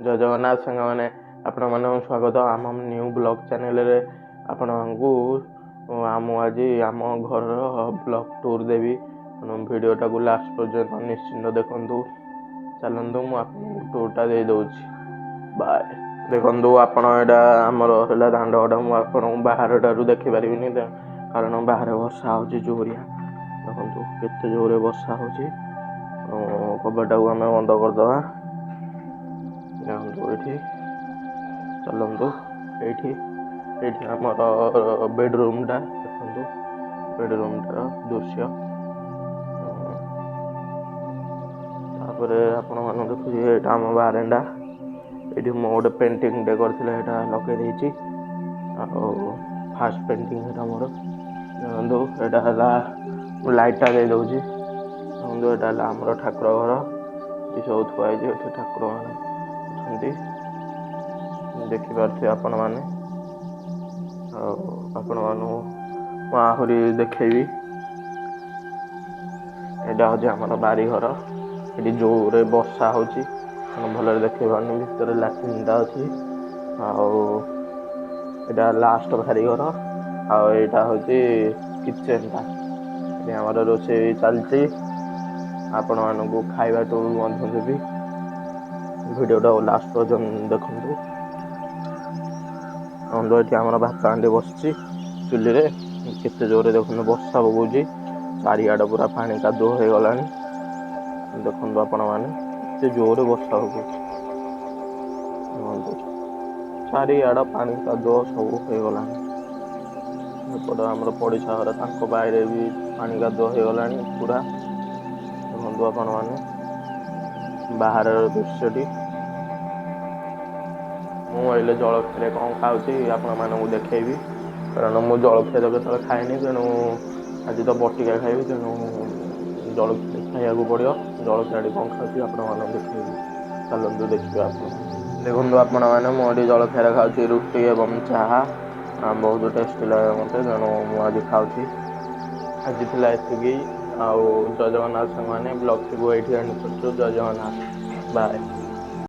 जय जगन्नाथ सांग मैंने आपण मानक स्वागत आम न्यू ब्लॉग चैनल रे आपण आम आज आम घर ब्लॉग टूर देवी वीडियोटा को लास्ट पर्यंत निश्चिंत देखु चलतु मुझे टूरटा दे दूची बाय देखु आपड़ा आमर है दांडा मुझे बाहर ठार देखिपारि कारण बाहर वर्षा हो जोरिया देखो केते जोरे वर्षा हो कबाटा को आम बंद करदे ये चलतु ये आमर बेडरूमटा देखु बेडरूमटार दृश्य आपण मैंने देखिए यहाँ आम बारेंडा ये मो गोटे पेंटिंग टे कर लगे फास्ट पेंटिंग है मोर यहाँ लाइटा दे दूसरी यहाँ आमर ठाकुर घर ये सब थुआई ठाकुर मैंने देखिपे आपण मैंने आपण आहरी देखेबी यहाँ हूँ आमर बारीघर ये जोरे वर्षा हो भल देखे पानी भितर लाट्रिनटा अच्छी आटा लास्ट बारीघर आटा हूँ किचेनटा ये आम रोसे चलती आपण मानक खाଇବା टूर देवी वीडियोटा लास्ट पर्यटन देखु ये आम भात हांडी बस चुली केते जोरे देखुन वर्षा पकाउची चारिआड पूरा पानी कादुଅ हो गला देखु आपण मैंने जोरे वर्षा हो चारिआड पानी कादुଅ सब हो गला आमर पड़िशा घर बाहर भी पानी कादुଅ हो गला पूरा देखु आपण मैंने बाहर दृश्यटी मुझे जलखिया कौन खाऊँ आपण मानक देखेबी कारण मु जलखिया तो केत खाएनी तेणु आज तो बटिका खाइबी तेणु जलखिया खाया पड़ो जलखिया कौन खाऊँ आपण देखेबी चलतु देखिए आप देखो आपण मैंने मुझे जलखिया खाऊँ रुटी एवं चाहा बहुत टेस्टी लगे मत तेणु मुझे खाऊँ आज थी एति आउ जय जगन्नाथ सांग मैंने ब्लॉग को ये एंड कर जय जगन्नाथ बाय।